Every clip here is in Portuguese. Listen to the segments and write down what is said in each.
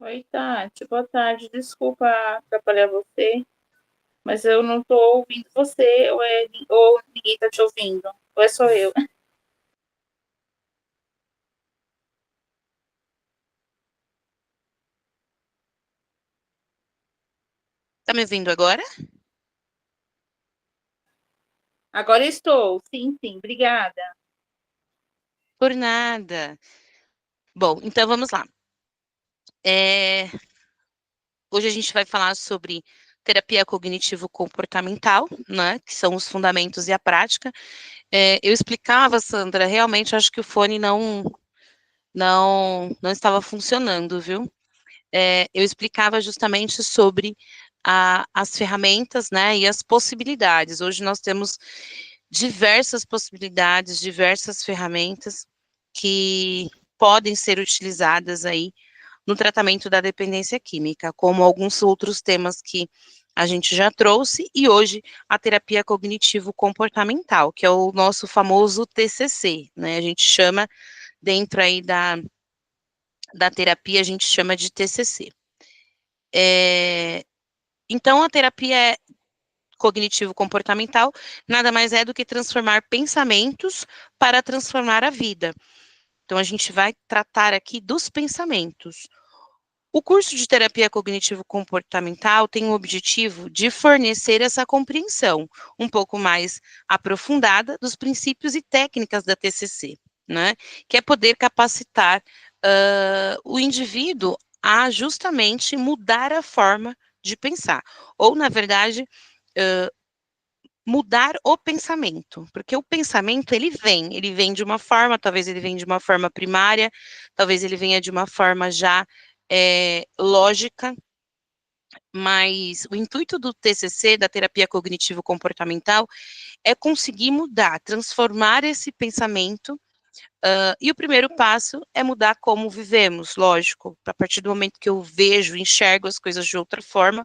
Oi, Tati. Boa tarde. Desculpa atrapalhar você, mas eu não tô ouvindo você, ou ninguém tá te ouvindo, ou é só eu. Tá me ouvindo agora? Agora estou. Sim, sim, obrigada. Por nada. Bom, então vamos lá. É, Hoje a gente vai falar sobre terapia cognitivo-comportamental, né? Que são os fundamentos e a prática. Eu explicava, Sandra, realmente acho que o fone não estava funcionando, viu? Eu explicava justamente sobre as ferramentas, né? E as possibilidades. Hoje nós temos diversas possibilidades, diversas ferramentas que podem ser utilizadas aí no tratamento da dependência química, como alguns outros temas que a gente já trouxe, e hoje a terapia cognitivo-comportamental, que é o nosso famoso TCC, né? A gente chama, dentro aí da terapia, a gente chama de TCC. Então, a terapia cognitivo-comportamental nada mais é do que transformar pensamentos para transformar a vida. Então, a gente vai tratar aqui dos pensamentos. O curso de terapia cognitivo-comportamental tem o objetivo de fornecer essa compreensão um pouco mais aprofundada dos princípios e técnicas da TCC, né? Que é poder capacitar o indivíduo a justamente mudar a forma de pensar, ou, na verdade, mudar o pensamento, porque o pensamento ele vem de uma forma, talvez ele venha de uma forma primária, talvez ele venha de uma forma já lógica, mas o intuito do TCC, da terapia cognitivo-comportamental, é conseguir mudar, transformar esse pensamento, e o primeiro passo é mudar como vivemos, lógico, a partir do momento que eu vejo, enxergo as coisas de outra forma,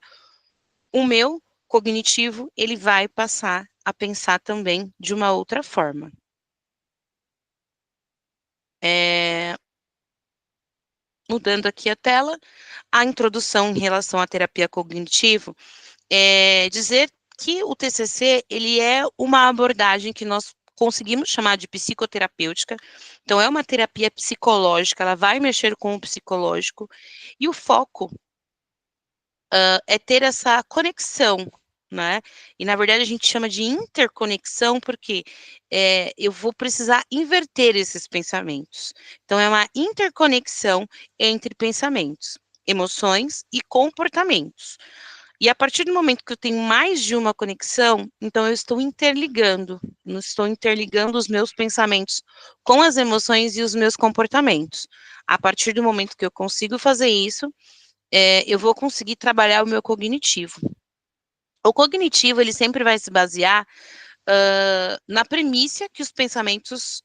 o meu cognitivo, ele vai passar a pensar também de uma outra forma. É, Mudando aqui a tela, a introdução em relação à terapia cognitivo, dizer que o TCC, ele é uma abordagem que nós conseguimos chamar de psicoterapêutica, então é uma terapia psicológica, ela vai mexer com o psicológico, e o foco é ter essa conexão, né? E na verdade a gente chama de interconexão porque eu vou precisar inverter esses pensamentos. Então é uma interconexão entre pensamentos, emoções e comportamentos. E a partir do momento que eu tenho mais de uma conexão, então eu estou interligando os meus pensamentos com as emoções e os meus comportamentos. A partir do momento que eu consigo fazer isso, eu vou conseguir trabalhar o meu cognitivo. O cognitivo, ele sempre vai se basear na premissa que os pensamentos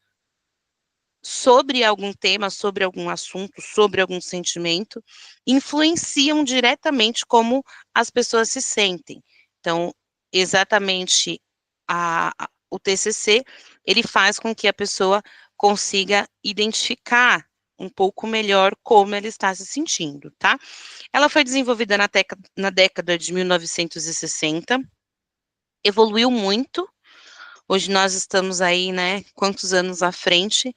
sobre algum tema, sobre algum assunto, sobre algum sentimento, influenciam diretamente como as pessoas se sentem. Então, exatamente o TCC, ele faz com que a pessoa consiga identificar um pouco melhor como ela está se sentindo, tá? Ela foi desenvolvida na década de 1960, evoluiu muito. Hoje nós estamos aí, né, quantos anos à frente,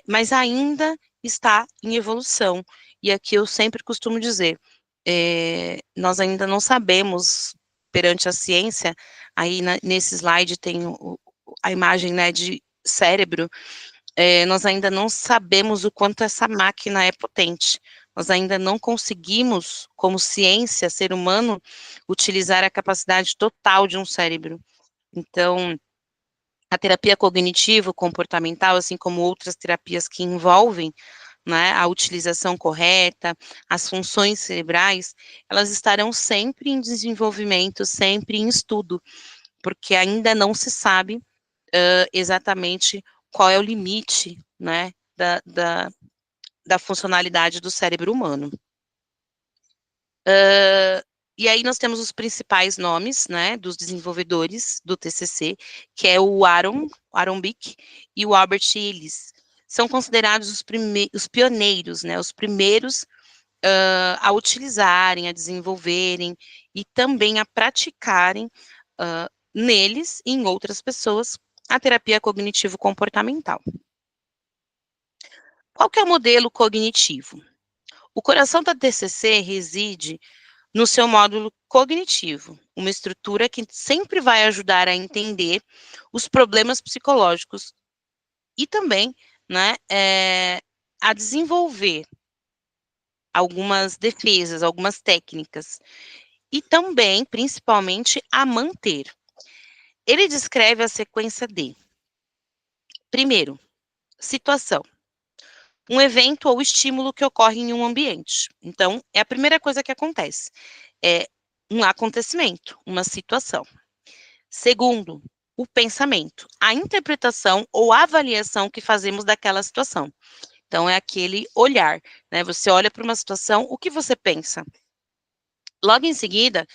mas ainda está em evolução. E aqui eu sempre costumo dizer, nós ainda não sabemos, perante a ciência, aí nesse slide tem a imagem, né, de cérebro, nós ainda não sabemos o quanto essa máquina é potente. Nós ainda não conseguimos, como ciência, ser humano, utilizar a capacidade total de um cérebro. Então, a terapia cognitivo-comportamental, assim como outras terapias que envolvem, né, a utilização correta, as funções cerebrais, elas estarão sempre em desenvolvimento, sempre em estudo, porque ainda não se sabe exatamente qual é o limite, né, da funcionalidade do cérebro humano. E aí nós temos os principais nomes, né, dos desenvolvedores do TCC, que é o Aaron Beck e o Albert Ellis. São considerados os pioneiros, né, os primeiros a utilizarem, a desenvolverem e também a praticarem neles e em outras pessoas a terapia cognitivo-comportamental. Qual que é o modelo cognitivo? O coração da TCC reside no seu módulo cognitivo, uma estrutura que sempre vai ajudar a entender os problemas psicológicos e também, né, a desenvolver algumas defesas, algumas técnicas, e também, principalmente, a manter. Ele descreve a sequência de, primeiro, situação. Um evento ou estímulo que ocorre em um ambiente. Então, é a primeira coisa que acontece. É um acontecimento, uma situação. Segundo, o pensamento, a interpretação ou avaliação que fazemos daquela situação. Então, é aquele olhar, né? Você olha para uma situação, o que você pensa? Logo em seguida,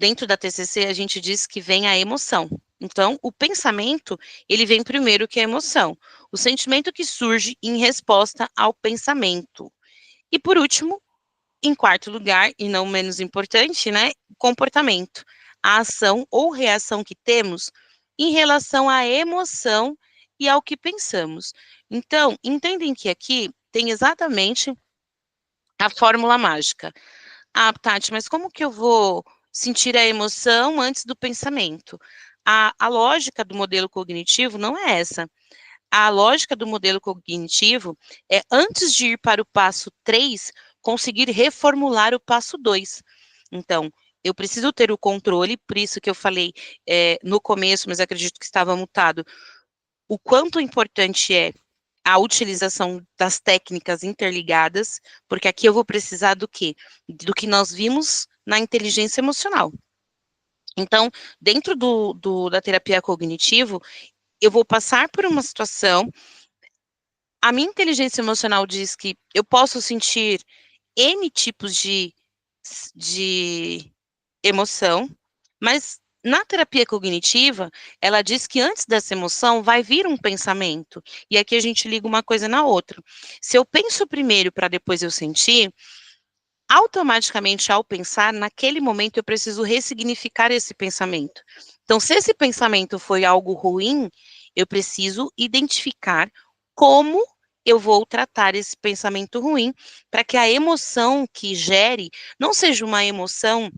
dentro da TCC, a gente diz que vem a emoção. Então, o pensamento, ele vem primeiro que a emoção. O sentimento que surge em resposta ao pensamento. E, por último, em quarto lugar, e não menos importante, né, comportamento. A ação ou reação que temos em relação à emoção e ao que pensamos. Então, entendem que aqui tem exatamente a fórmula mágica. Ah, Tati, mas como que eu vou sentir a emoção antes do pensamento? A lógica do modelo cognitivo não é essa. A lógica do modelo cognitivo é, antes de ir para o passo 3, conseguir reformular o passo 2. Então, eu preciso ter o controle, por isso que eu falei no começo, mas acredito que estava mutado, o quanto importante é a utilização das técnicas interligadas, porque aqui eu vou precisar do quê? Do que nós vimos na inteligência emocional. Então, dentro da terapia cognitivo, eu vou passar por uma situação, a minha inteligência emocional diz que eu posso sentir N tipos de emoção, mas na terapia cognitiva, ela diz que antes dessa emoção vai vir um pensamento. E aqui a gente liga uma coisa na outra. Se eu penso primeiro para depois eu sentir, automaticamente ao pensar, naquele momento eu preciso ressignificar esse pensamento. Então, se esse pensamento foi algo ruim, eu preciso identificar como eu vou tratar esse pensamento ruim, para que a emoção que gere não seja uma emoção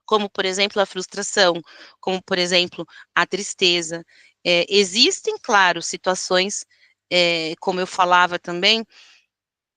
como, por exemplo, a frustração, como, por exemplo, a tristeza. Existem, claro, situações, como eu falava também,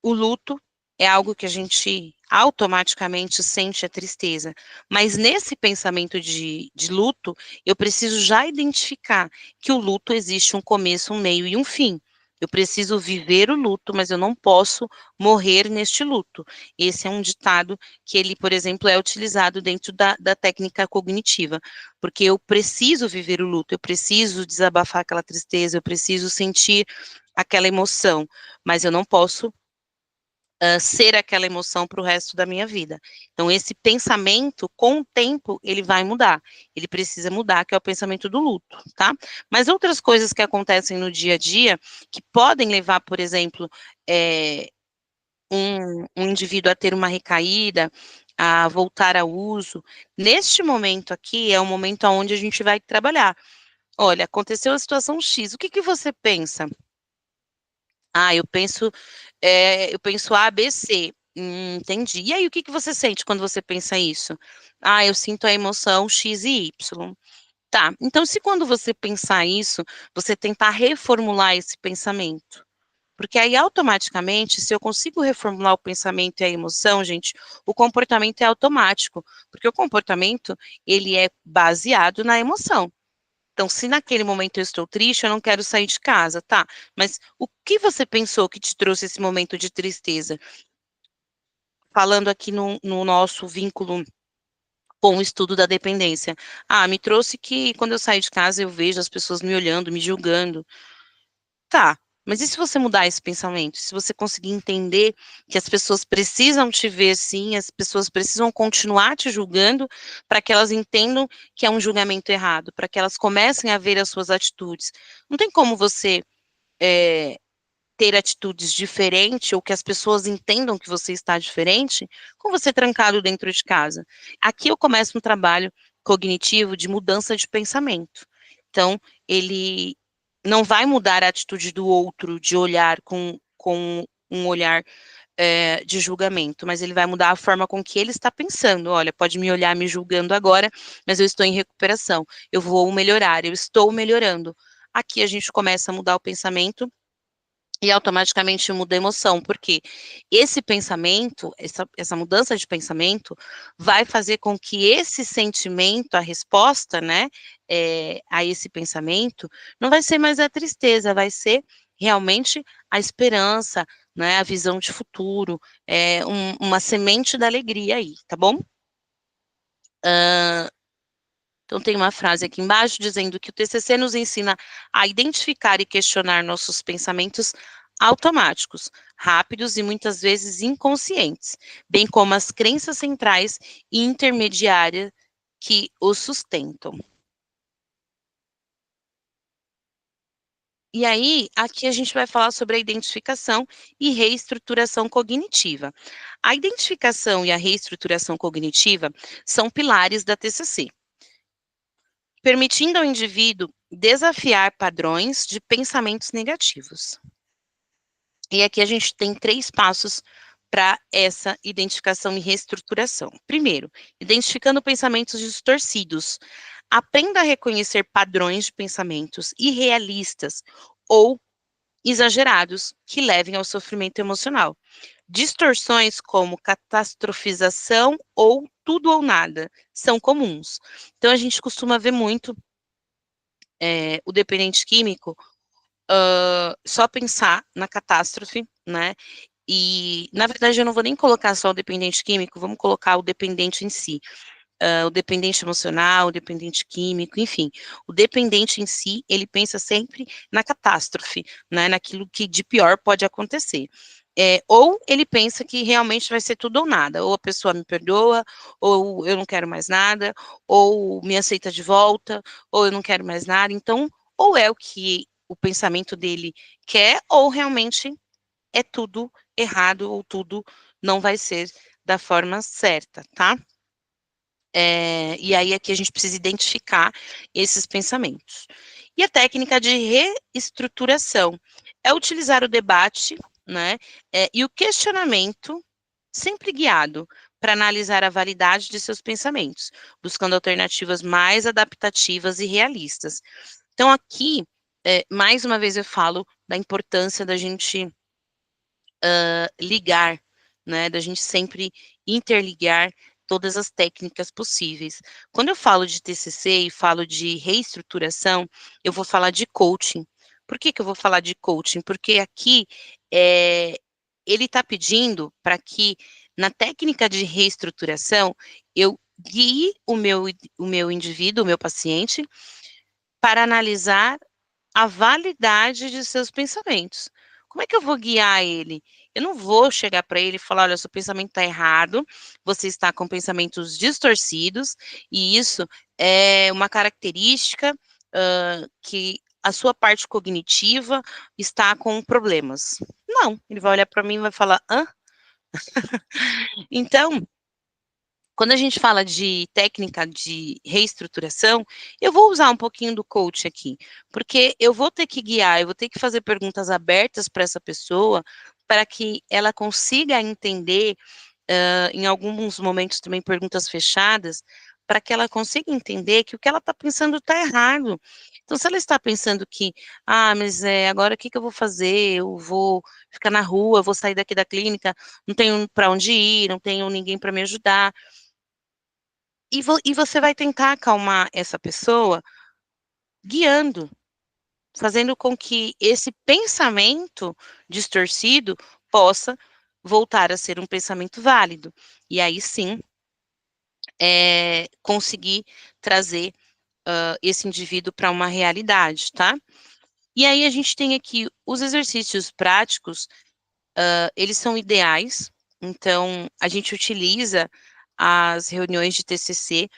o luto é algo que a gente automaticamente sente a tristeza, mas nesse pensamento de luto, eu preciso já identificar que o luto existe um começo, um meio e um fim. Eu preciso viver o luto, mas eu não posso morrer neste luto. Esse é um ditado que ele, por exemplo, é utilizado dentro da técnica cognitiva, porque eu preciso viver o luto, eu preciso desabafar aquela tristeza, eu preciso sentir aquela emoção, mas eu não posso ser aquela emoção para o resto da minha vida. Então, esse pensamento, com o tempo, ele vai mudar. Ele precisa mudar, que é o pensamento do luto, tá? Mas outras coisas que acontecem no dia a dia, que podem levar, por exemplo, um indivíduo a ter uma recaída, a voltar ao uso, neste momento aqui, é o momento onde a gente vai trabalhar. Olha, aconteceu a situação X, o que você pensa? Ah, eu penso A, B, C. Entendi. E aí, o que você sente quando você pensa isso? Ah, eu sinto a emoção X e Y. Tá, então se quando você pensar isso, você tentar reformular esse pensamento. Porque aí, automaticamente, se eu consigo reformular o pensamento e a emoção, gente, o comportamento é automático. Porque o comportamento, ele é baseado na emoção. Então, se naquele momento eu estou triste, eu não quero sair de casa, tá? Mas o que você pensou que te trouxe esse momento de tristeza? Falando aqui no nosso vínculo com o estudo da dependência. Ah, me trouxe que quando eu saio de casa eu vejo as pessoas me olhando, me julgando. Tá, mas e se você mudar esse pensamento? Se você conseguir entender que as pessoas precisam te ver sim, as pessoas precisam continuar te julgando para que elas entendam que é um julgamento errado, para que elas comecem a ver as suas atitudes. Não tem como você ter atitudes diferentes ou que as pessoas entendam que você está diferente com você trancado dentro de casa. Aqui eu começo um trabalho cognitivo de mudança de pensamento. Então, ele não vai mudar a atitude do outro de olhar com um olhar de julgamento, mas ele vai mudar a forma com que ele está pensando. Olha, pode me olhar me julgando agora, mas eu estou em recuperação, eu vou melhorar, eu estou melhorando. Aqui a gente começa a mudar o pensamento e automaticamente muda a emoção, porque esse pensamento, essa mudança de pensamento, vai fazer com que esse sentimento, a resposta, né, a esse pensamento, não vai ser mais a tristeza, vai ser realmente a esperança, né, a visão de futuro, uma semente da alegria aí, tá bom? Então, tem uma frase aqui embaixo dizendo que o TCC nos ensina a identificar e questionar nossos pensamentos automáticos, rápidos e muitas vezes inconscientes, bem como as crenças centrais e intermediárias que os sustentam. E aí, aqui a gente vai falar sobre a identificação e reestruturação cognitiva. A identificação e a reestruturação cognitiva são pilares da TCC, permitindo ao indivíduo desafiar padrões de pensamentos negativos. E aqui a gente tem 3 passos para essa identificação e reestruturação. Primeiro, identificando pensamentos distorcidos. Aprenda a reconhecer padrões de pensamentos irrealistas ou exagerados que levem ao sofrimento emocional. Distorções como catastrofização ou tudo ou nada são comuns. Então, a gente costuma ver muito o dependente químico só pensar na catástrofe, né? E, na verdade, eu não vou nem colocar só o dependente químico, vamos colocar o dependente em si. O dependente emocional, o dependente químico, enfim. O dependente em si, ele pensa sempre na catástrofe, né? Naquilo que de pior pode acontecer. Ou ele pensa que realmente vai ser tudo ou nada. Ou a pessoa me perdoa, ou eu não quero mais nada, ou me aceita de volta, ou eu não quero mais nada. Então, ou é o que o pensamento dele quer, ou realmente é tudo errado, ou tudo não vai ser da forma certa, tá? E aí aqui a gente precisa identificar esses pensamentos. E a técnica de reestruturação é utilizar o debate, né, e o questionamento sempre guiado para analisar a validade de seus pensamentos, buscando alternativas mais adaptativas e realistas. Então aqui, mais uma vez eu falo da importância da gente ligar, né, da gente sempre interligar todas as técnicas possíveis. Quando eu falo de TCC e falo de reestruturação, eu vou falar de coaching. Por que que eu vou falar de coaching? Porque aqui ele está pedindo para que na técnica de reestruturação eu guie o meu indivíduo, o meu paciente, para analisar a validade de seus pensamentos. Como é que eu vou guiar ele? Eu não vou chegar para ele e falar, olha, seu pensamento está errado, você está com pensamentos distorcidos, e isso é uma característica que a sua parte cognitiva está com problemas. Não, ele vai olhar para mim e vai falar, hã? Então, quando a gente fala de técnica de reestruturação, eu vou usar um pouquinho do coach aqui, porque eu vou ter que guiar, eu vou ter que fazer perguntas abertas para essa pessoa, para que ela consiga entender, em alguns momentos também perguntas fechadas, para que ela consiga entender que o que ela está pensando está errado. Então, se ela está pensando que, mas agora o que que eu vou fazer? Eu vou ficar na rua, eu vou sair daqui da clínica, não tenho para onde ir, não tenho ninguém para me ajudar. E você vai tentar acalmar essa pessoa guiando, fazendo com que esse pensamento distorcido possa voltar a ser um pensamento válido. E aí sim, conseguir trazer esse indivíduo para uma realidade, tá? E aí a gente tem aqui os exercícios práticos, eles são ideais, então a gente utiliza as reuniões de TCC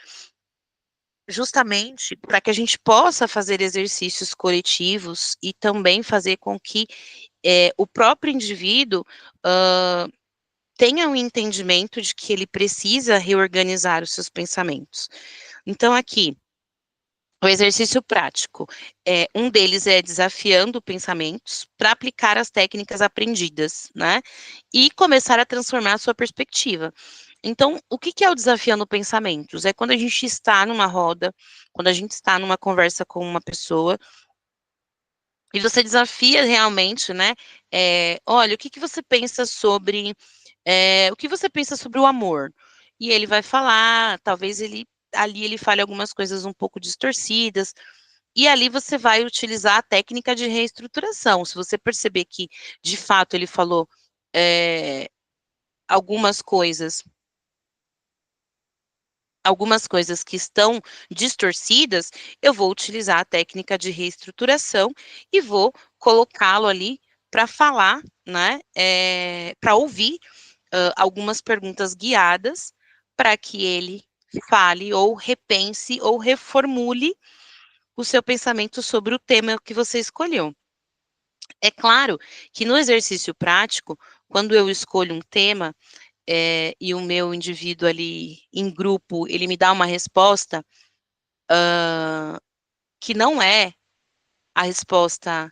justamente para que a gente possa fazer exercícios coletivos e também fazer com que o próprio indivíduo tenha um entendimento de que ele precisa reorganizar os seus pensamentos. Então, aqui, o exercício prático, um deles é desafiando pensamentos para aplicar as técnicas aprendidas, né? E começar a transformar a sua perspectiva. Então, o que é o desafiando pensamentos? É quando a gente está numa roda, quando a gente está numa conversa com uma pessoa, e você desafia realmente, né? Olha, o que você pensa sobre o que você pensa sobre o amor? E ele vai falar, talvez ali ele fale algumas coisas um pouco distorcidas, e ali você vai utilizar a técnica de reestruturação. Se você perceber que, de fato, ele falou algumas coisas que estão distorcidas, eu vou utilizar a técnica de reestruturação e vou colocá-lo ali para falar, né, para ouvir algumas perguntas guiadas para que ele fale ou repense ou reformule o seu pensamento sobre o tema que você escolheu. É claro que no exercício prático, quando eu escolho um tema, e o meu indivíduo ali em grupo, ele me dá uma resposta que não é a resposta,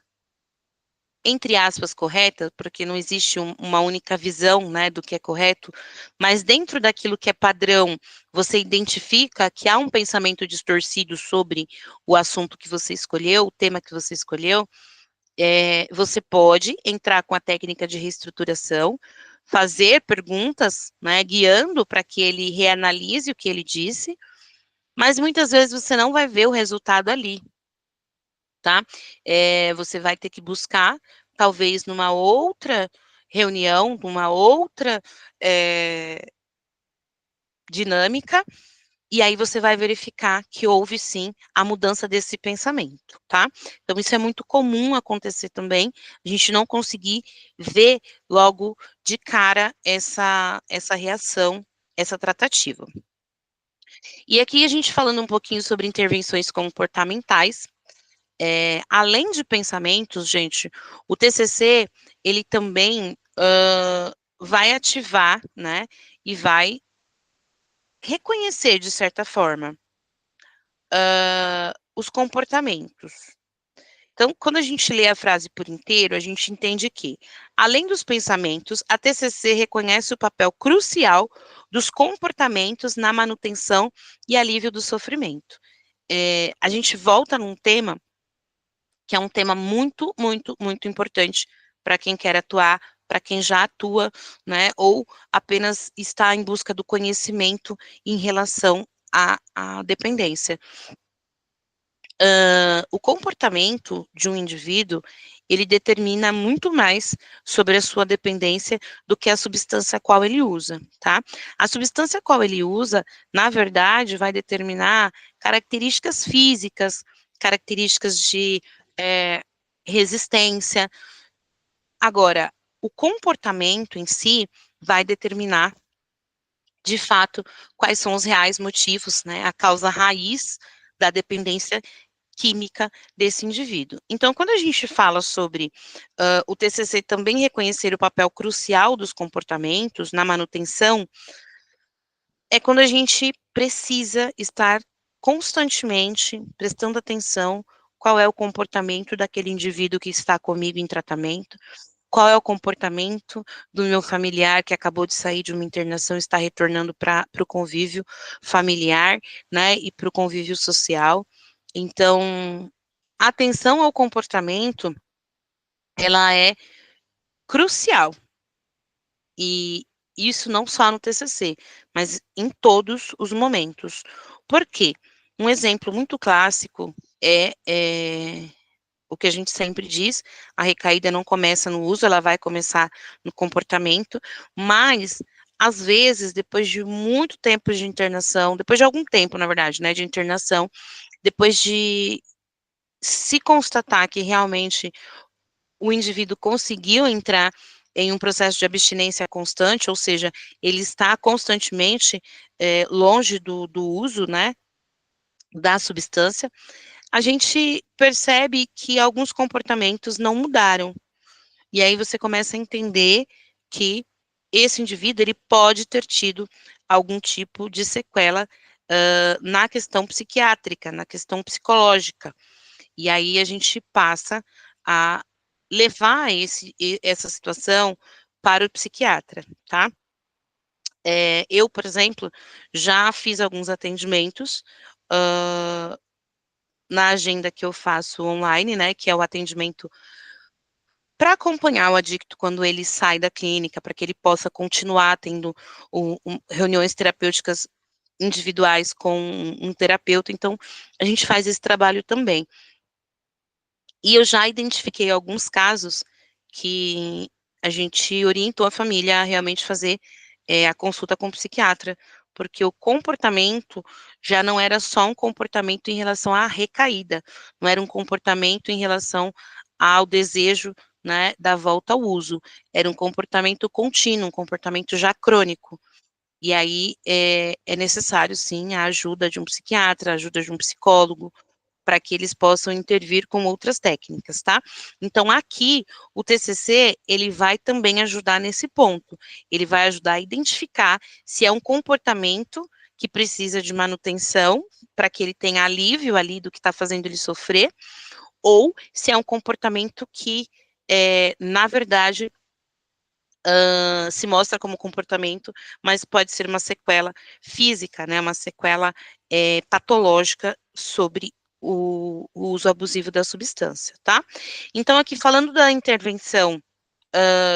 entre aspas, correta, porque não existe uma única visão, né, do que é correto, mas dentro daquilo que é padrão, você identifica que há um pensamento distorcido sobre o assunto que você escolheu, o tema que você escolheu, você pode entrar com a técnica de reestruturação, fazer perguntas, né, guiando para que ele reanalise o que ele disse, mas muitas vezes você não vai ver o resultado ali, tá? Você vai ter que buscar, talvez numa outra reunião, numa outra dinâmica, e aí você vai verificar que houve sim a mudança desse pensamento, tá? Então, isso é muito comum acontecer também, a gente não conseguir ver logo de cara essa reação, essa tratativa. E aqui a gente falando um pouquinho sobre intervenções comportamentais, além de pensamentos, gente, o TCC, ele também vai ativar, né, e vai reconhecer, de certa forma, os comportamentos. Então, quando a gente lê a frase por inteiro, a gente entende que, além dos pensamentos, a TCC reconhece o papel crucial dos comportamentos na manutenção e alívio do sofrimento. A gente volta num tema que é um tema muito, muito, muito importante para quem quer atuar, para quem já atua, né, ou apenas está em busca do conhecimento em relação à dependência. O comportamento de um indivíduo, ele determina muito mais sobre a sua dependência do que a substância a qual ele usa, tá? A substância a qual ele usa, na verdade, vai determinar características físicas, características de resistência. Agora, o comportamento em si vai determinar, de fato, quais são os reais motivos, né? A causa raiz da dependência química desse indivíduo. Então, quando a gente fala sobre o TCC também reconhecer o papel crucial dos comportamentos na manutenção, é quando a gente precisa estar constantemente prestando atenção qual é o comportamento daquele indivíduo que está comigo em tratamento, qual é o comportamento do meu familiar que acabou de sair de uma internação e está retornando para o convívio familiar, né, e para o convívio social. Então, a atenção ao comportamento, ela é crucial. E isso não só no TCC, mas em todos os momentos. Por quê? Um exemplo muito clássico é o que a gente sempre diz, a recaída não começa no uso, ela vai começar no comportamento, mas, às vezes, depois de muito tempo de internação, depois de algum tempo, na verdade, né, de internação, depois de se constatar que realmente o indivíduo conseguiu entrar em um processo de abstinência constante, ou seja, ele está constantemente longe do uso, né, da substância, a gente percebe que alguns comportamentos não mudaram. E aí você começa a entender que esse indivíduo, ele pode ter tido algum tipo de sequela na questão psiquiátrica, na questão psicológica. E aí a gente passa a levar essa situação para o psiquiatra, tá? Eu, por exemplo, já fiz alguns atendimentos na agenda que eu faço online, né, que é o atendimento para acompanhar o adicto quando ele sai da clínica, para que ele possa continuar tendo reuniões terapêuticas individuais com um terapeuta. Então, a gente faz esse trabalho também. E eu já identifiquei alguns casos que a gente orientou a família a realmente fazer a consulta com o psiquiatra, porque o comportamento já não era só um comportamento em relação à recaída, não era um comportamento em relação ao desejo, né, da volta ao uso, era um comportamento contínuo, um comportamento já crônico. E aí é necessário, sim, a ajuda de um psiquiatra, a ajuda de um psicólogo, para que eles possam intervir com outras técnicas, tá? Então, aqui, o TCC, ele vai também ajudar nesse ponto. Ele vai ajudar a identificar se é um comportamento que precisa de manutenção, para que ele tenha alívio ali do que está fazendo ele sofrer, ou se é um comportamento que, na verdade, se mostra como comportamento, mas pode ser uma sequela física, né, uma sequela patológica sobre o uso abusivo da substância, tá? Então, aqui falando da intervenção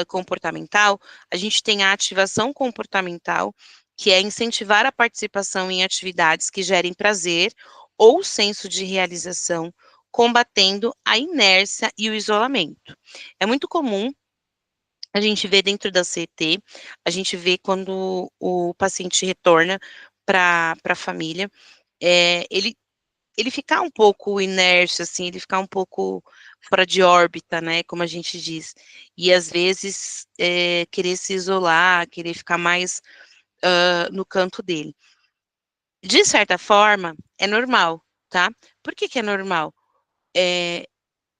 comportamental, a gente tem a ativação comportamental, que é incentivar a participação em atividades que gerem prazer ou senso de realização, combatendo a inércia e o isolamento. É muito comum a gente vê dentro da CET, a gente vê quando o paciente retorna para a família, ele ficar um pouco inerte, assim, ele ficar um pouco fora de órbita, né, como a gente diz, e às vezes querer se isolar, querer ficar mais no canto dele. De certa forma, é normal, tá? Por que que é normal?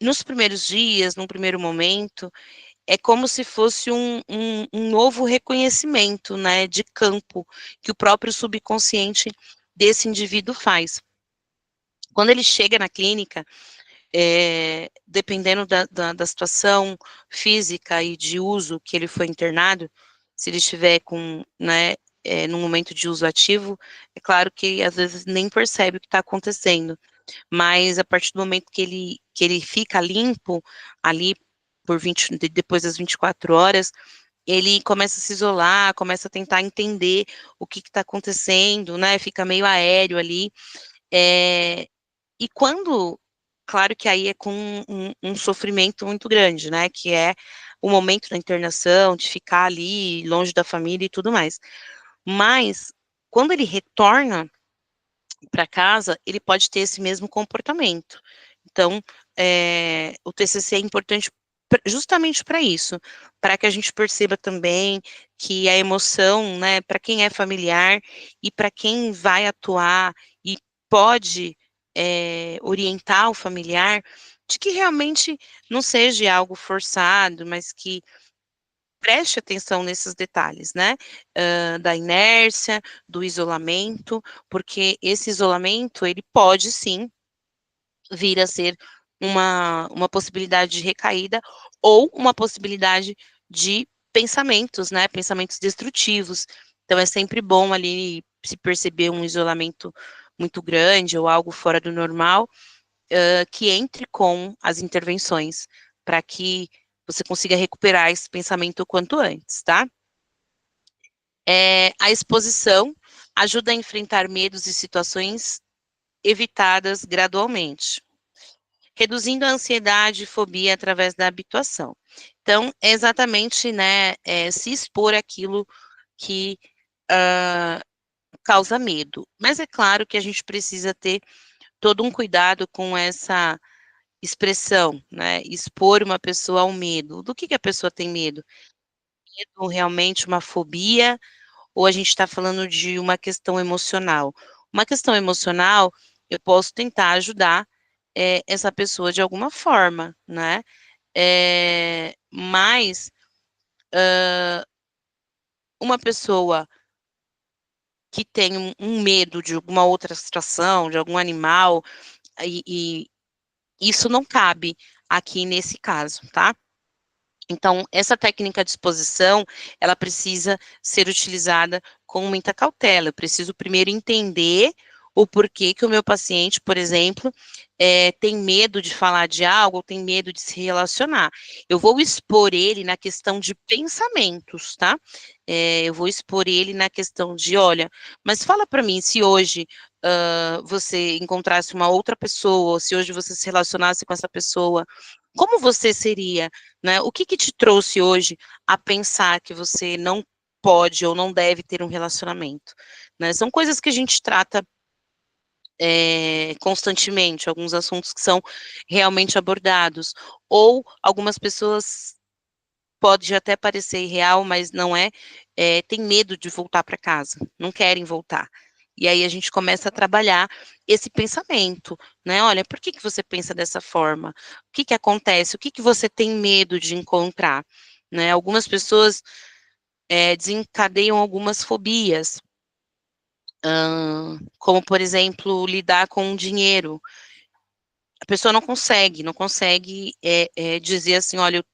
Nos primeiros dias, num primeiro momento, é como se fosse um novo reconhecimento, né, de campo, que o próprio subconsciente desse indivíduo faz. Quando ele chega na clínica, dependendo da situação física e de uso que ele foi internado, se ele estiver com, né, num momento de uso ativo, é claro que às vezes nem percebe o que está acontecendo, mas a partir do momento que ele fica limpo ali depois das 24 horas, ele começa a se isolar, começa a tentar entender o que está acontecendo, né? Fica meio aéreo ali. E quando, claro que aí é com um sofrimento muito grande, né? Que é o momento da internação, de ficar ali longe da família e tudo mais. Mas quando ele retorna para casa, ele pode ter esse mesmo comportamento. Então, o TCC é importante justamente para isso, para que a gente perceba também que a emoção, né, para quem é familiar e para quem vai atuar e pode orientar o familiar, de que realmente não seja algo forçado, mas que preste atenção nesses detalhes, né? Da inércia, do isolamento, porque esse isolamento, ele pode sim vir a ser uma possibilidade de recaída ou uma possibilidade de pensamentos, né? Pensamentos destrutivos. Então, é sempre bom ali se perceber um isolamento muito grande ou algo fora do normal, que entre com as intervenções, para que você consiga recuperar esse pensamento o quanto antes, tá? A exposição ajuda a enfrentar medos e situações evitadas gradualmente, reduzindo a ansiedade e fobia através da habituação. Então, é exatamente, né, se expor aquilo que causa medo. Mas é claro que a gente precisa ter todo um cuidado com essa expressão, né, expor uma pessoa ao medo. Do que a pessoa tem medo? Medo realmente uma fobia, ou a gente está falando de uma questão emocional? Uma questão emocional, eu posso tentar ajudar essa pessoa de alguma forma, né? Mas uma pessoa que tem um medo de alguma outra situação, de algum animal, e isso não cabe aqui nesse caso, tá? Então, essa técnica de exposição, ela precisa ser utilizada com muita cautela. Eu preciso primeiro entender o porquê que o meu paciente, por exemplo, tem medo de falar de algo, ou tem medo de se relacionar. Eu vou expor ele na questão de pensamentos, tá? Eu vou expor ele na questão de, olha, mas fala para mim se hoje você encontrasse uma outra pessoa, ou se hoje você se relacionasse com essa pessoa, como você seria? Né? O que te trouxe hoje a pensar que você não pode ou não deve ter um relacionamento? Né? São coisas que a gente trata constantemente, alguns assuntos que são realmente abordados, ou algumas pessoas pode até parecer irreal, mas não é, tem medo de voltar para casa, não querem voltar. E aí a gente começa a trabalhar esse pensamento, né? Olha, por que você pensa dessa forma? O que acontece? O que você tem medo de encontrar? Né? Algumas pessoas desencadeiam algumas fobias, como, por exemplo, lidar com o dinheiro. A pessoa não consegue dizer assim, olha, eu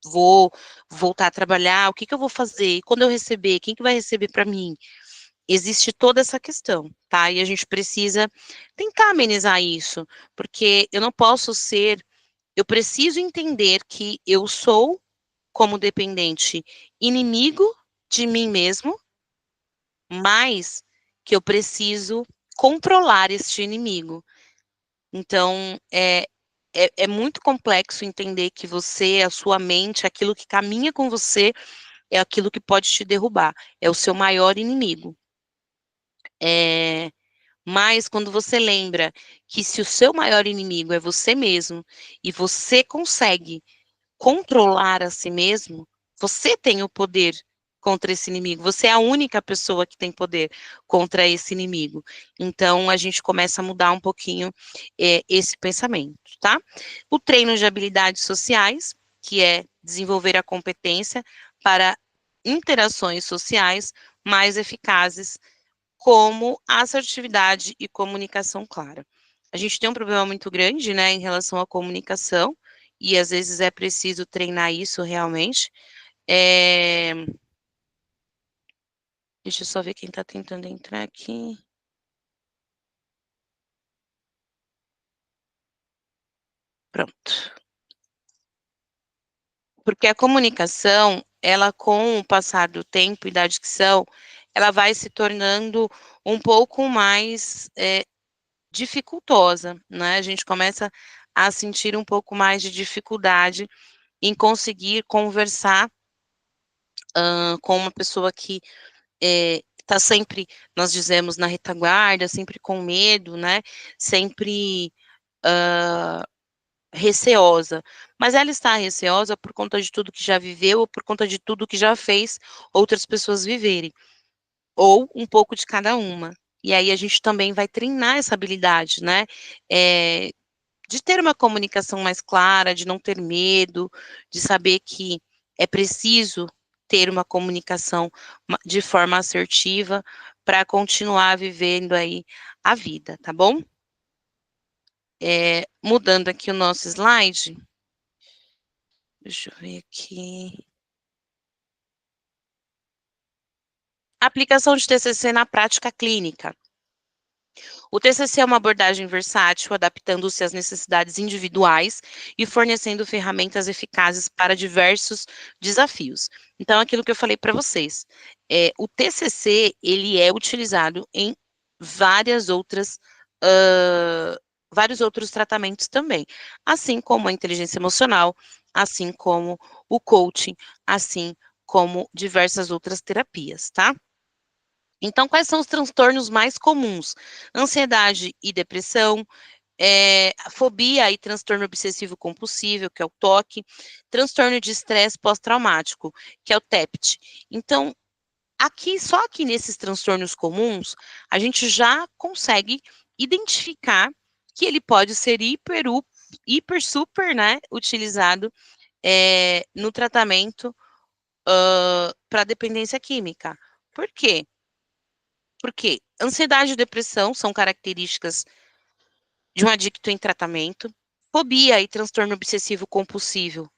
vou voltar a trabalhar, o que eu vou fazer? E quando eu receber, quem que vai receber para mim? Existe toda essa questão, tá? E a gente precisa tentar amenizar isso, porque eu preciso entender que eu sou, como dependente, inimigo de mim mesmo, mas que eu preciso controlar este inimigo. Então, é muito complexo entender que você, a sua mente, aquilo que caminha com você, é aquilo que pode te derrubar, é o seu maior inimigo. Mas quando você lembra que se o seu maior inimigo é você mesmo, e você consegue controlar a si mesmo, você tem o poder contra esse inimigo. Você é a única pessoa que tem poder contra esse inimigo. Então, a gente começa a mudar um pouquinho esse pensamento, tá? O treino de habilidades sociais, que é desenvolver a competência para interações sociais mais eficazes, como assertividade e comunicação clara. A gente tem um problema muito grande, né, em relação à comunicação, e às vezes é preciso treinar isso realmente. Deixa eu só ver quem está tentando entrar aqui. Pronto. Porque a comunicação, ela com o passar do tempo e da dicção, ela vai se tornando um pouco mais dificultosa, né? A gente começa a sentir um pouco mais de dificuldade em conseguir conversar com uma pessoa que está sempre, nós dizemos, na retaguarda, sempre com medo, né? Sempre receosa. Mas ela está receosa por conta de tudo que já viveu ou por conta de tudo que já fez outras pessoas viverem. Ou um pouco de cada uma. E aí a gente também vai treinar essa habilidade, né? De ter uma comunicação mais clara, de não ter medo, de saber que é preciso ter uma comunicação de forma assertiva para continuar vivendo aí a vida, tá bom? Mudando aqui o nosso slide, deixa eu ver aqui. Aplicação de TCC na prática clínica. O TCC é uma abordagem versátil, adaptando-se às necessidades individuais e fornecendo ferramentas eficazes para diversos desafios. Então, aquilo que eu falei para vocês, o TCC, ele é utilizado em várias outras, vários outros tratamentos também, assim como a inteligência emocional, assim como o coaching, assim como diversas outras terapias, tá? Então, quais são os transtornos mais comuns? Ansiedade e depressão, fobia e transtorno obsessivo compulsivo, que é o TOC, transtorno de estresse pós-traumático, que é o TEPT. Então, só aqui nesses transtornos comuns, a gente já consegue identificar que ele pode ser hiper, super, né, utilizado no tratamento para dependência química. Por quê? Porque ansiedade e depressão são características de um adicto em tratamento. Fobia e transtorno obsessivo compulsivo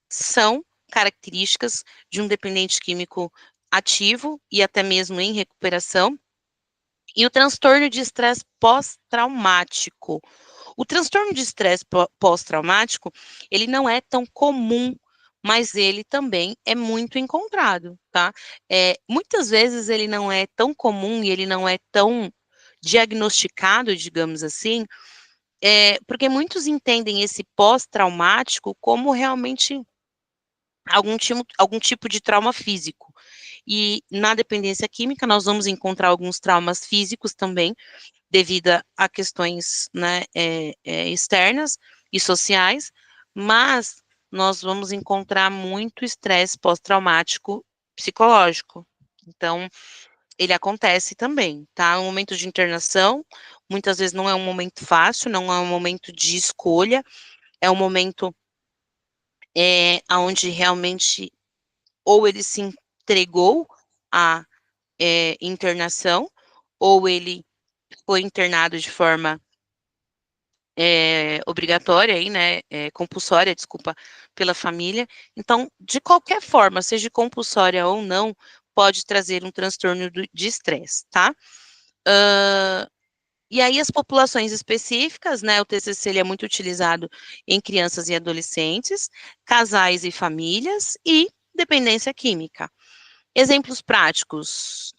são características de um dependente químico ativo e até mesmo em recuperação. E o transtorno de estresse pós-traumático. O transtorno de estresse pós-traumático, ele não é tão comum, mas ele também é muito encontrado, tá? Muitas vezes ele não é tão comum e ele não é tão diagnosticado, digamos assim, porque muitos entendem esse pós-traumático como realmente algum tipo de trauma físico. E na dependência química, nós vamos encontrar alguns traumas físicos também, devido a questões, né, externas e sociais, mas nós vamos encontrar muito estresse pós-traumático psicológico. Então, ele acontece também, tá? Um momento de internação, muitas vezes não é um momento fácil, não é um momento de escolha, é um momento onde realmente ou ele se entregou à internação, ou ele foi internado de forma obrigatória, aí, né, compulsória, desculpa, pela família. Então, de qualquer forma, seja compulsória ou não, pode trazer um transtorno de estresse, tá? E aí as populações específicas, né, o TCC ele é muito utilizado em crianças e adolescentes, casais e famílias e dependência química. Exemplos práticos.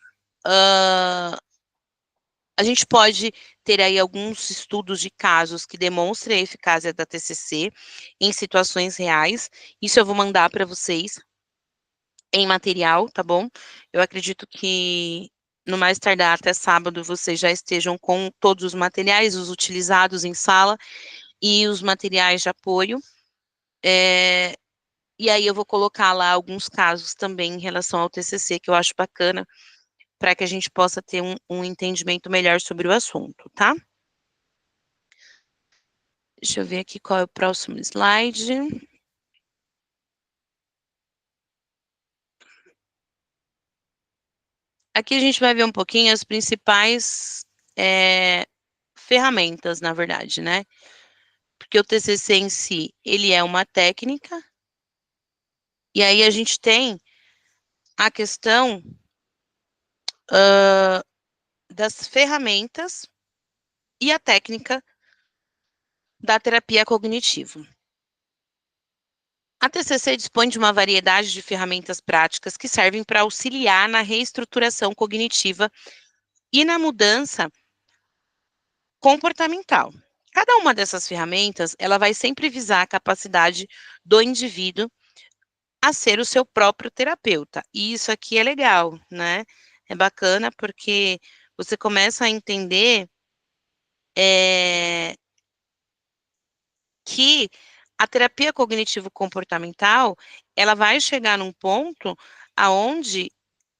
A gente pode ter aí alguns estudos de casos que demonstrem a eficácia da TCC em situações reais. Isso eu vou mandar para vocês em material, tá bom? Eu acredito que no mais tardar até sábado vocês já estejam com todos os materiais, os utilizados em sala e os materiais de apoio. E aí eu vou colocar lá alguns casos também em relação ao TCC que eu acho bacana para que a gente possa ter um entendimento melhor sobre o assunto, tá? Deixa eu ver aqui qual é o próximo slide. Aqui a gente vai ver um pouquinho as principais ferramentas, na verdade, né? Porque o TCC em si, ele é uma técnica, e aí a gente tem a questão das ferramentas e a técnica da terapia cognitiva. A TCC dispõe de uma variedade de ferramentas práticas que servem para auxiliar na reestruturação cognitiva e na mudança comportamental. Cada uma dessas ferramentas, ela vai sempre visar a capacidade do indivíduo a ser o seu próprio terapeuta. E isso aqui é legal, né? É bacana porque você começa a entender que a terapia cognitivo-comportamental, ela vai chegar num ponto aonde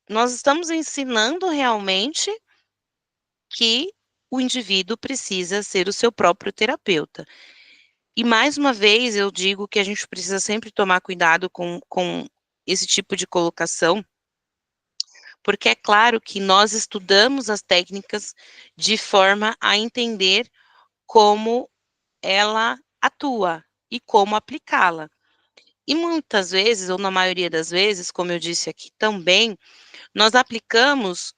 nós estamos ensinando realmente que o indivíduo precisa ser o seu próprio terapeuta. E mais uma vez eu digo que a gente precisa sempre tomar cuidado com esse tipo de colocação, porque é claro que nós estudamos as técnicas de forma a entender como ela atua e como aplicá-la. E muitas vezes, ou na maioria das vezes, como eu disse aqui também, nós aplicamos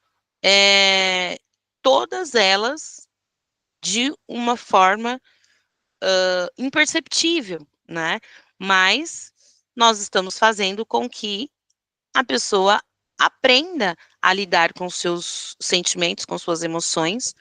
todas elas de uma forma imperceptível, né? Mas nós estamos fazendo com que a pessoa aprenda a lidar com seus sentimentos, com suas emoções,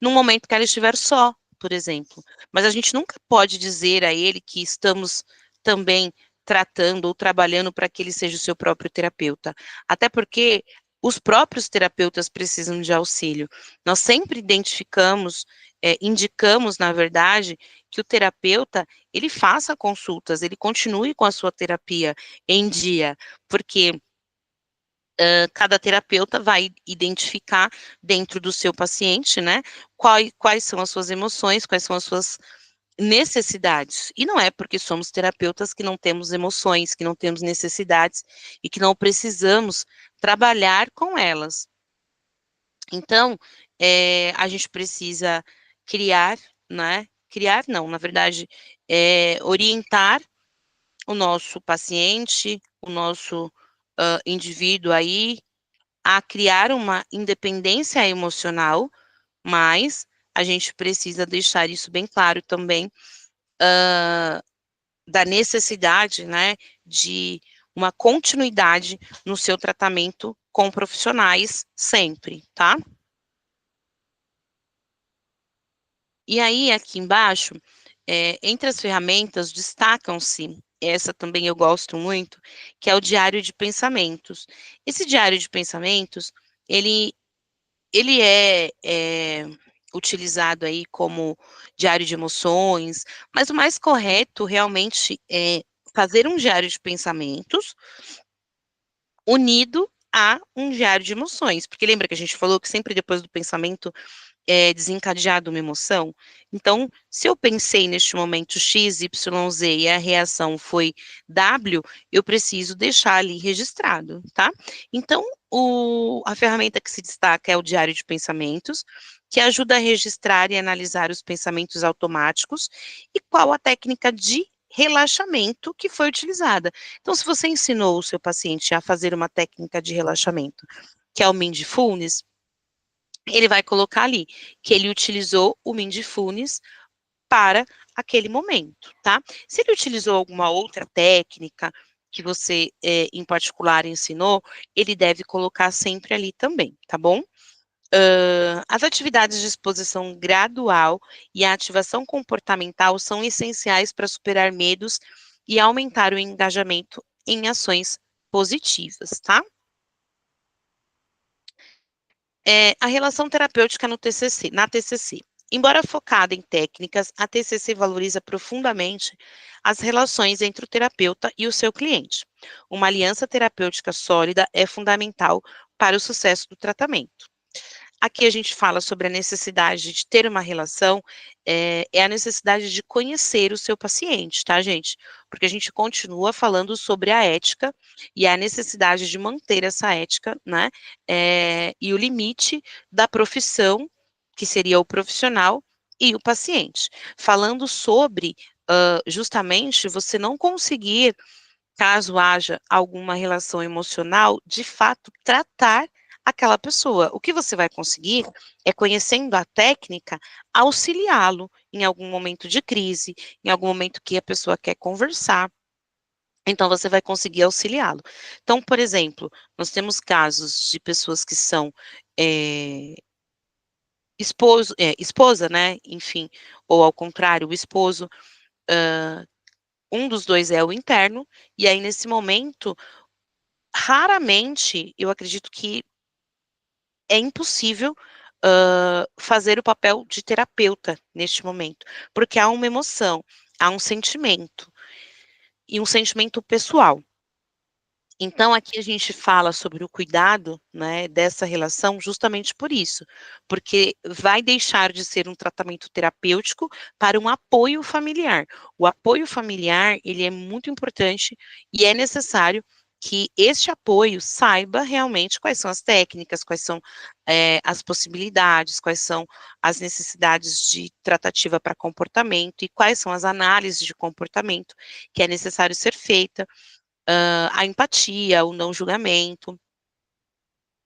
no momento que ela estiver só, por exemplo. Mas a gente nunca pode dizer a ele que estamos também tratando ou trabalhando para que ele seja o seu próprio terapeuta. Até porque os próprios terapeutas precisam de auxílio. Nós sempre identificamos, indicamos, na verdade, que o terapeuta, ele faça consultas, ele continue com a sua terapia em dia, porque cada terapeuta vai identificar dentro do seu paciente, né, quais são as suas emoções, quais são as suas necessidades. E não é porque somos terapeutas que não temos emoções, que não temos necessidades e que não precisamos trabalhar com elas. Então, a gente precisa criar, né? Criar não, na verdade, orientar o nosso paciente, o nosso indivíduo aí, a criar uma independência emocional, mas a gente precisa deixar isso bem claro também, da necessidade, né, de uma continuidade no seu tratamento com profissionais sempre, tá? E aí, aqui embaixo, entre as ferramentas, destacam-se, essa também eu gosto muito, que é o diário de pensamentos. Esse diário de pensamentos, ele, ele é utilizado aí como diário de emoções, mas o mais correto realmente é fazer um diário de pensamentos unido a um diário de emoções, porque lembra que a gente falou que sempre depois do pensamento desencadeado uma emoção. Então, se eu pensei neste momento X, Y, Z e a reação foi W, eu preciso deixar ali registrado, tá? Então, a ferramenta que se destaca é o diário de pensamentos, que ajuda a registrar e analisar os pensamentos automáticos e qual a técnica de relaxamento que foi utilizada. Então, se você ensinou o seu paciente a fazer uma técnica de relaxamento, que é o Mindfulness, ele vai colocar ali que ele utilizou o Mindfulness para aquele momento, tá? Se ele utilizou alguma outra técnica que você, em particular, ensinou, ele deve colocar sempre ali também, tá bom? As atividades de exposição gradual e a ativação comportamental são essenciais para superar medos e aumentar o engajamento em ações positivas, tá? A relação terapêutica no TCC, na TCC. Embora focada em técnicas, a TCC valoriza profundamente as relações entre o terapeuta e o seu cliente. Uma aliança terapêutica sólida é fundamental para o sucesso do tratamento. Aqui a gente fala sobre a necessidade de ter uma relação, a necessidade de conhecer o seu paciente, tá, gente? Porque a gente continua falando sobre a ética e a necessidade de manter essa ética, né? E o limite da profissão, que seria o profissional, e o paciente. Falando sobre, justamente, você não conseguir, caso haja alguma relação emocional, de fato, tratar aquela pessoa. O que você vai conseguir é, conhecendo a técnica, auxiliá-lo em algum momento de crise, em algum momento que a pessoa quer conversar. Então, você vai conseguir auxiliá-lo. Então, por exemplo, nós temos casos de pessoas que são esposa, né? Enfim, ou ao contrário, o esposo. Um dos dois é o interno, e aí, nesse momento, raramente, eu acredito que é impossível fazer o papel de terapeuta neste momento, porque há uma emoção, há um sentimento, e um sentimento pessoal. Então, aqui a gente fala sobre o cuidado, né, dessa relação justamente por isso, porque vai deixar de ser um tratamento terapêutico para um apoio familiar. O apoio familiar, ele é muito importante e é necessário que este apoio saiba realmente quais são as técnicas, quais são as possibilidades, quais são as necessidades de tratativa para comportamento e quais são as análises de comportamento que é necessário ser feita, a empatia, o não julgamento,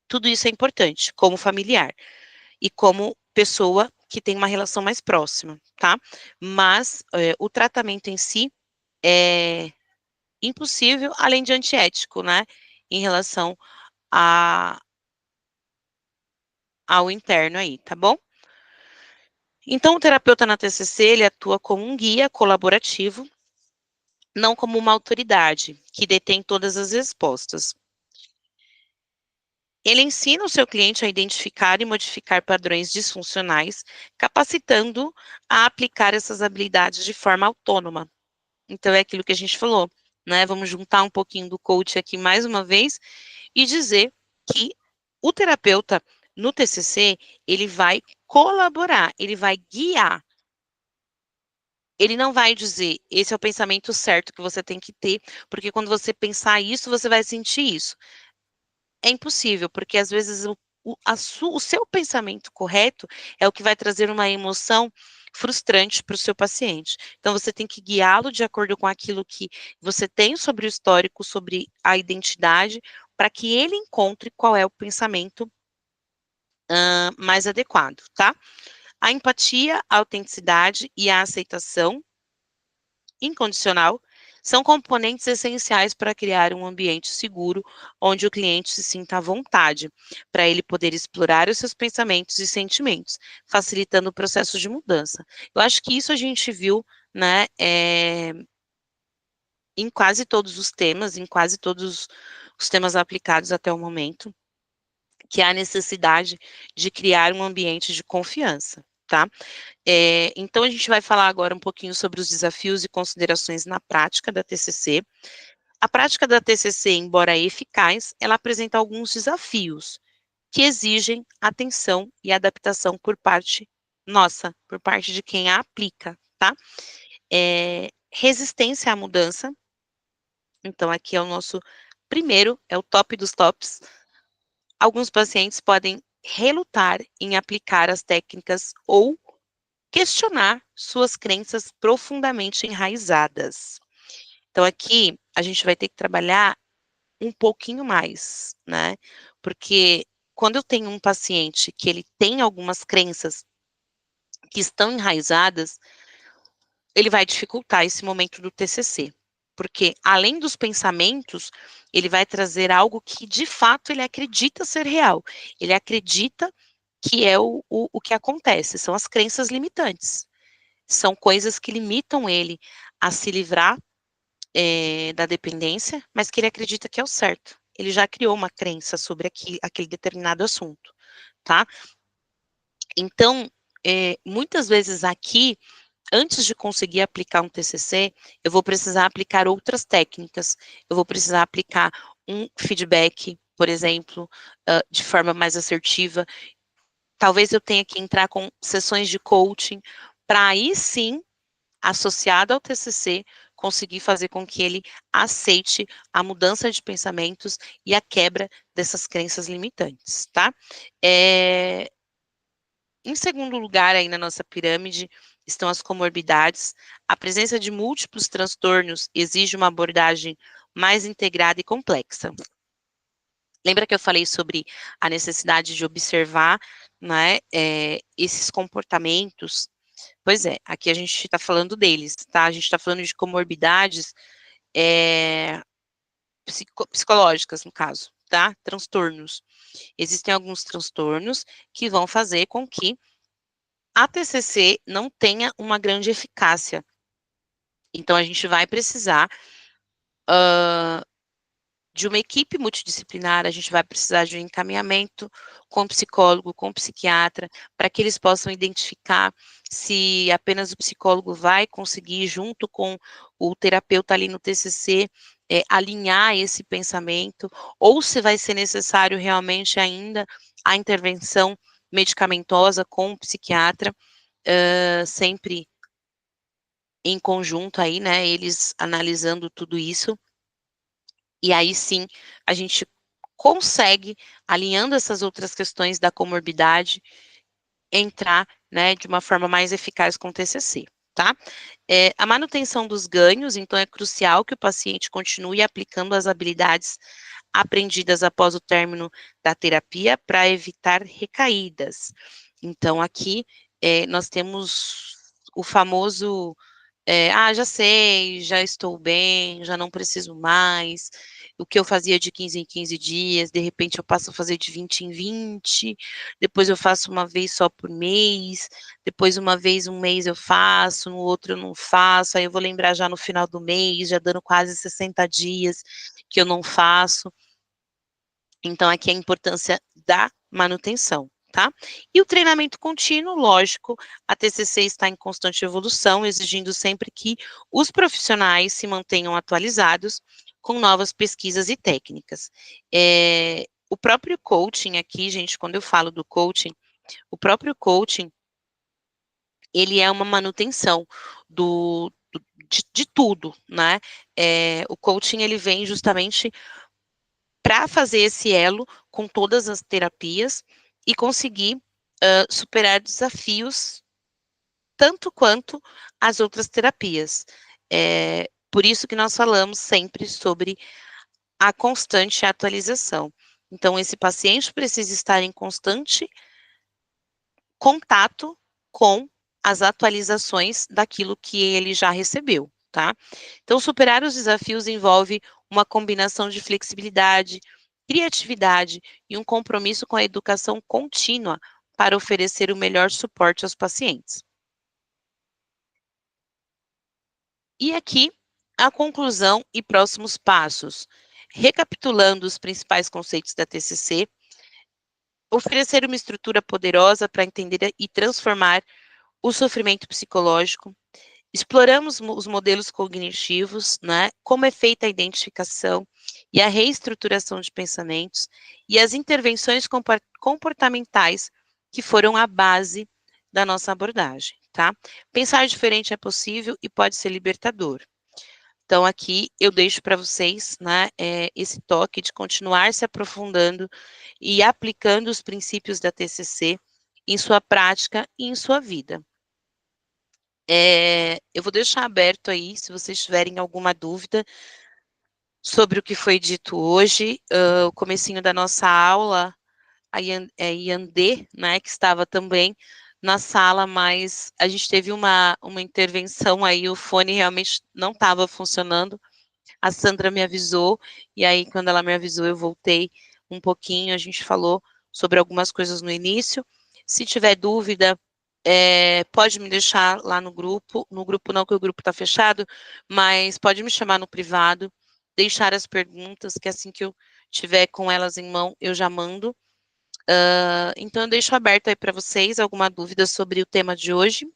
tudo isso é importante como familiar e como pessoa que tem uma relação mais próxima, tá? Mas o tratamento em si é impossível, além de antiético, né? Em relação a, ao interno aí, tá bom? Então, o terapeuta na TCC, ele atua como um guia colaborativo, não como uma autoridade que detém todas as respostas. Ele ensina o seu cliente a identificar e modificar padrões disfuncionais, capacitando a aplicar essas habilidades de forma autônoma. Então, é aquilo que a gente falou, né? Vamos juntar um pouquinho do coach aqui mais uma vez e dizer que o terapeuta no TCC, ele vai colaborar, ele vai guiar ele não vai dizer, esse é o pensamento certo que você tem que ter, porque quando você pensar isso, você vai sentir isso. É impossível, porque às vezes o seu pensamento correto é o que vai trazer uma emoção frustrante para o seu paciente. Então, você tem que guiá-lo de acordo com aquilo que você tem sobre o histórico, sobre a identidade, para que ele encontre qual é o pensamento mais adequado, tá? A empatia, a autenticidade e a aceitação incondicional são componentes essenciais para criar um ambiente seguro, onde o cliente se sinta à vontade, para ele poder explorar os seus pensamentos e sentimentos, facilitando o processo de mudança. Eu acho que isso a gente viu, né, em quase todos os temas, em quase todos os temas aplicados até o momento, que é a necessidade de criar um ambiente de confiança, tá? Então, a gente vai falar agora um pouquinho sobre os desafios e considerações na prática da TCC. A prática da TCC, embora eficaz, ela apresenta alguns desafios que exigem atenção e adaptação por parte nossa, por parte de quem a aplica, tá? Resistência à mudança. Então, aqui é o nosso primeiro, é o top dos tops. Alguns pacientes podem relutar em aplicar as técnicas ou questionar suas crenças profundamente enraizadas. Então, aqui a gente vai ter que trabalhar um pouquinho mais, né? Porque quando eu tenho um paciente que ele tem algumas crenças que estão enraizadas, ele vai dificultar esse momento do TCC. Porque, além dos pensamentos, ele vai trazer algo que, de fato, ele acredita ser real. Ele acredita que é o que acontece, são as crenças limitantes. São coisas que limitam ele a se livrar da dependência, mas que ele acredita que é o certo. Ele já criou uma crença sobre aquele determinado assunto, tá? Então, muitas vezes aqui, antes de conseguir aplicar um TCC, eu vou precisar aplicar outras técnicas, eu vou precisar aplicar um feedback, por exemplo, de forma mais assertiva. Talvez eu tenha que entrar com sessões de coaching, para aí sim, associado ao TCC, conseguir fazer com que ele aceite a mudança de pensamentos e a quebra dessas crenças limitantes, tá? Em segundo lugar, aí na nossa pirâmide, estão as comorbidades. A presença de múltiplos transtornos exige uma abordagem mais integrada e complexa. Lembra que eu falei sobre a necessidade de observar, né, esses comportamentos? Pois é, aqui a gente está falando deles, tá? A gente está falando de comorbidades psicológicas, no caso, tá? Transtornos. Existem alguns transtornos que vão fazer com que a TCC não tenha uma grande eficácia. Então, a gente vai precisar de uma equipe multidisciplinar, a gente vai precisar de um encaminhamento com psicólogo, com psiquiatra, para que eles possam identificar se apenas o psicólogo vai conseguir, junto com o terapeuta ali no TCC, alinhar esse pensamento, ou se vai ser necessário realmente ainda a intervenção medicamentosa com o psiquiatra, sempre em conjunto aí, né, eles analisando tudo isso. E aí sim, a gente consegue, alinhando essas outras questões da comorbidade, entrar, né, de uma forma mais eficaz com o TCC, tá? A manutenção dos ganhos, então, é crucial que o paciente continue aplicando as habilidades aprendidas após o término da terapia para evitar recaídas. Então, aqui, nós temos o famoso já sei, já estou bem, já não preciso mais. O que eu fazia de 15 em 15 dias, de repente eu passo a fazer de 20 em 20, depois eu faço uma vez só por mês, depois uma vez um mês eu faço, no outro eu não faço, aí eu vou lembrar já no final do mês, já dando quase 60 dias que eu não faço. Então, aqui a importância da manutenção, tá? E o treinamento contínuo, lógico, a TCC está em constante evolução, exigindo sempre que os profissionais se mantenham atualizados com novas pesquisas e técnicas. O próprio coaching aqui, gente, quando eu falo do coaching, o próprio coaching, ele é uma manutenção de tudo, né? O coaching, ele vem justamente para fazer esse elo com todas as terapias e conseguir superar desafios tanto quanto as outras terapias. Por isso que nós falamos sempre sobre a constante atualização. Então, esse paciente precisa estar em constante contato com as atualizações daquilo que ele já recebeu, tá? Então, superar os desafios envolve uma combinação de flexibilidade, criatividade e um compromisso com a educação contínua para oferecer o melhor suporte aos pacientes. E aqui, a conclusão e próximos passos. Recapitulando os principais conceitos da TCC, oferecer uma estrutura poderosa para entender e transformar o sofrimento psicológico. Exploramos os modelos cognitivos, né, como é feita a identificação e a reestruturação de pensamentos e as intervenções comportamentais que foram a base da nossa abordagem, tá? Pensar diferente é possível e pode ser libertador. Então, aqui eu deixo para vocês, né, esse toque de continuar se aprofundando e aplicando os princípios da TCC em sua prática e em sua vida. Eu vou deixar aberto aí, se vocês tiverem alguma dúvida sobre o que foi dito hoje, o comecinho da nossa aula, a Yandê, né, que estava também na sala, mas a gente teve uma intervenção aí, o fone realmente não estava funcionando, a Sandra me avisou, e aí quando ela me avisou eu voltei um pouquinho, a gente falou sobre algumas coisas no início. Se tiver dúvida, pode me deixar lá no grupo não, que o grupo está fechado, mas pode me chamar no privado, deixar as perguntas, que assim que eu tiver com elas em mão, eu já mando. Então eu deixo aberto aí para vocês alguma dúvida sobre o tema de hoje.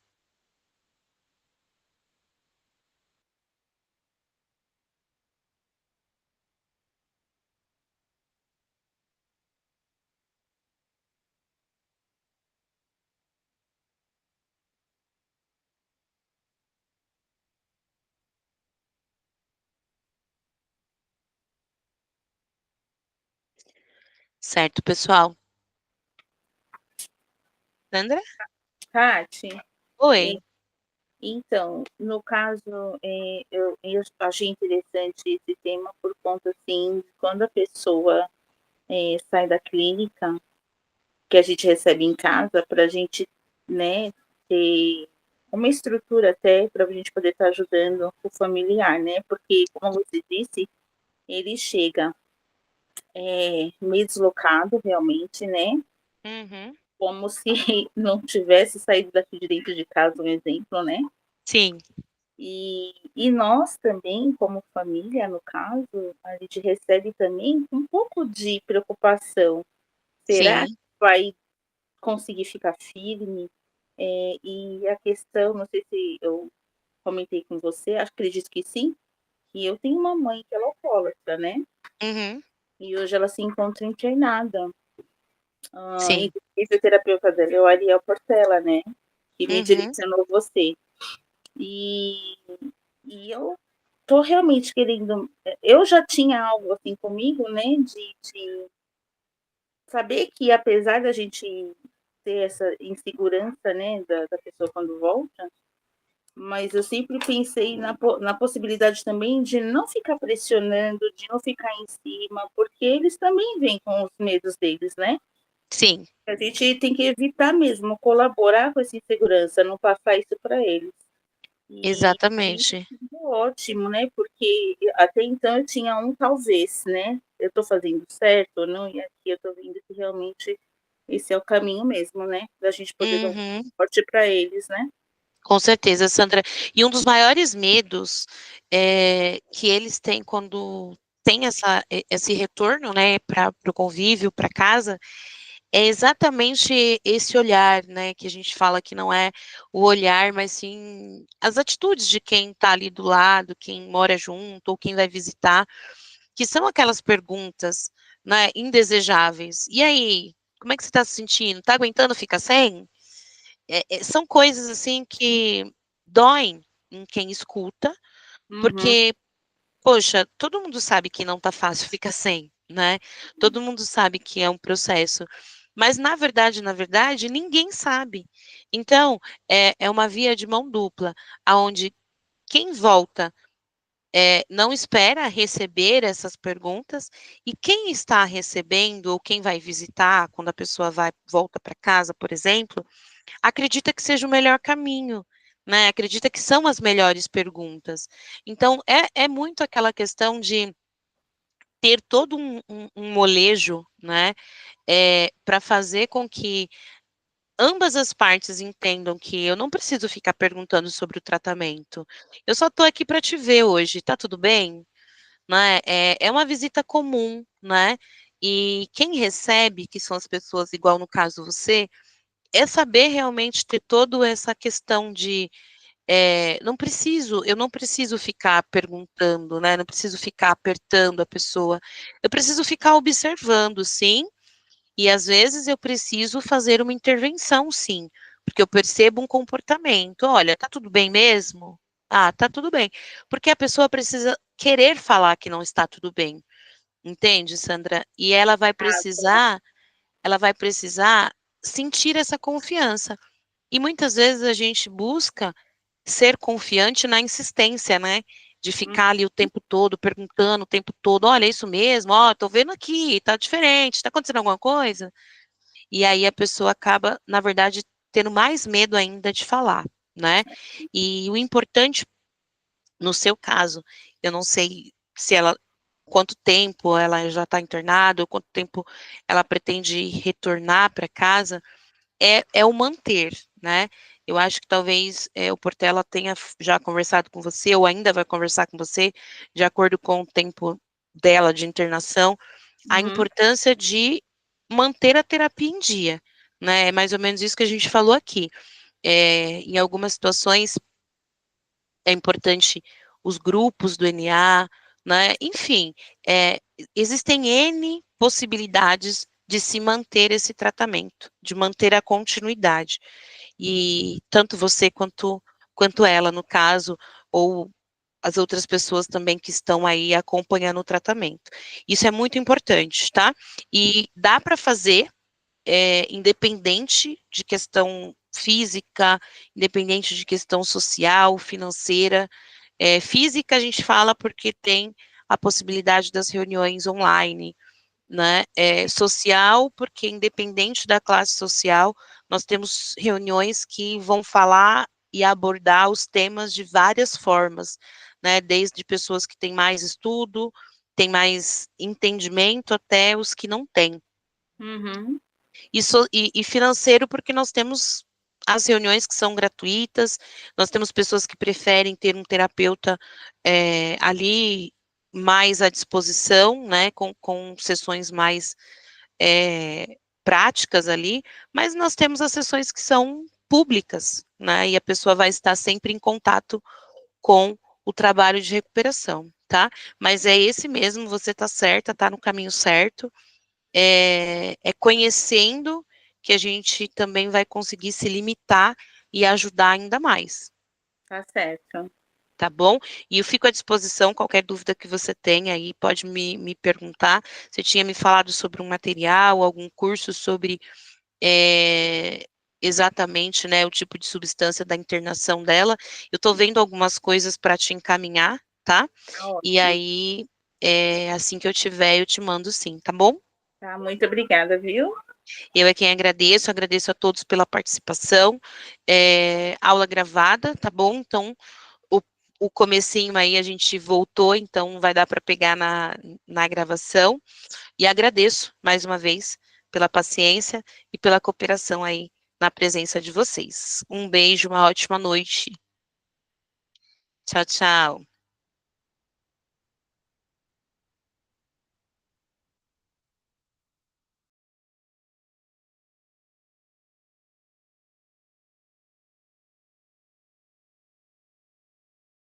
Certo, pessoal? Sandra? Tati, é, Oi. então, no caso, eu achei interessante esse tema por conta, assim, de quando a pessoa sai da clínica, que a gente recebe em casa, para a gente, né, ter uma estrutura até para a gente poder estar ajudando o familiar, né? Porque, como você disse, ele chega meio deslocado, realmente, né? Uhum. Como se não tivesse saído daqui de dentro de casa, um exemplo, né? Sim, E nós também, como família, no caso, a gente recebe também um pouco de preocupação. Será que sim. vai conseguir ficar firme? E a questão, não sei se eu comentei com você, acredito que sim, que eu tenho uma mãe que ela é alcoólatra, né? Uhum. E hoje ela se encontra internada. Sim. E o fisioterapeuta dela é o Ariel Portela, né? Que me Uhum. direcionou você. E, e eu tô realmente querendo. Eu já tinha algo assim comigo, né? De saber que apesar da gente ter essa insegurança, né, da pessoa quando volta, mas eu sempre pensei na possibilidade também de não ficar pressionando, de não ficar em cima, porque eles também vêm com os medos deles, né? Sim, A gente tem que evitar mesmo colaborar com essa insegurança, não passar isso para eles. E tem exatamente. sido ótimo, né? Porque até então eu tinha um talvez, né? Eu estou fazendo certo ou não? E aqui eu estou vendo que realmente esse é o caminho mesmo, né? Da gente poder dar um Uhum. suporte para eles, né? Com certeza, Sandra. E um dos maiores medos que eles têm quando tem esse retorno, né, para o convívio, para casa, é exatamente esse olhar, né, que a gente fala que não é o olhar, mas sim as atitudes de quem está ali do lado, quem mora junto ou quem vai visitar, que são aquelas perguntas, né, indesejáveis. E aí, como é que você está se sentindo? Está aguentando ficar sem? são coisas, assim, que doem em quem escuta, Uhum. porque, poxa, todo mundo sabe que não tá fácil ficar sem, né? Todo mundo sabe que é um processo, mas na verdade, ninguém sabe. Então, é uma via de mão dupla, aonde quem volta não espera receber essas perguntas, e quem está recebendo, ou quem vai visitar, quando a pessoa volta para casa, por exemplo, acredita que seja o melhor caminho, né? Acredita que são as melhores perguntas. Então, é muito aquela questão de ter todo um molejo, né? Para fazer com que ambas as partes entendam que eu não preciso ficar perguntando sobre o tratamento. Eu só estou aqui para te ver hoje, tá tudo bem? Né? É uma visita comum, né? E quem recebe, que são as pessoas, igual no caso você, é saber realmente ter toda essa questão de eu não preciso ficar perguntando, né? Não preciso ficar apertando a pessoa. Eu preciso ficar observando, sim, e às vezes eu preciso fazer uma intervenção, sim, porque eu percebo um comportamento. Olha, tá tudo bem mesmo? Ah, tá tudo bem. Porque a pessoa precisa querer falar que não está tudo bem. Entende, Sandra? E ela vai precisar sentir essa confiança. E muitas vezes a gente busca ser confiante na insistência, né? De Uhum. ficar ali o tempo todo, perguntando o tempo todo, olha, é isso mesmo, ó, tô vendo aqui, tá diferente, tá acontecendo alguma coisa? E aí a pessoa acaba, na verdade, tendo mais medo ainda de falar, né? E o importante, no seu caso, eu não sei se ela, quanto tempo ela já está internada, ou quanto tempo ela pretende retornar para casa, é o manter, né? Eu acho que talvez o Portela tenha já conversado com você, ou ainda vai conversar com você, de acordo com o tempo dela de internação, a Uhum. importância de manter a terapia em dia, né? É mais ou menos isso que a gente falou aqui. Em algumas situações é importante os grupos do NA, né? Enfim, existem N possibilidades de se manter esse tratamento, de manter a continuidade. E tanto você quanto ela, no caso, ou as outras pessoas também que estão aí acompanhando o tratamento. Isso é muito importante, tá? E dá para fazer, independente de questão física, independente de questão social, financeira. Física a gente fala porque tem a possibilidade das reuniões online, né? Social, porque independente da classe social, nós temos reuniões que vão falar e abordar os temas de várias formas, né? Desde pessoas que têm mais estudo, têm mais entendimento, até os que não têm. Uhum. E financeiro, porque nós temos as reuniões que são gratuitas, nós temos pessoas que preferem ter um terapeuta ali mais à disposição, né, com sessões mais práticas ali, mas nós temos as sessões que são públicas, né, e a pessoa vai estar sempre em contato com o trabalho de recuperação, tá? Mas é esse mesmo, você tá certa, tá no caminho certo, conhecendo que a gente também vai conseguir se limitar e ajudar ainda mais, Tá certo. tá bom? E eu fico à disposição, qualquer dúvida que você tenha aí, pode me perguntar. Você tinha me falado sobre um material, algum curso sobre exatamente, né, o tipo de substância da internação dela. Eu estou vendo algumas coisas para te encaminhar, tá? Tá E ótimo. aí, assim que eu tiver, eu te mando sim, tá bom? Tá, muito obrigada, viu? Eu é quem agradeço, agradeço a todos pela participação. Aula gravada, tá bom? Então, o, o comecinho aí a gente voltou, então vai dar para pegar na gravação. E agradeço, mais uma vez, pela paciência e pela cooperação aí na presença de vocês. Um beijo, uma ótima noite. Tchau, tchau.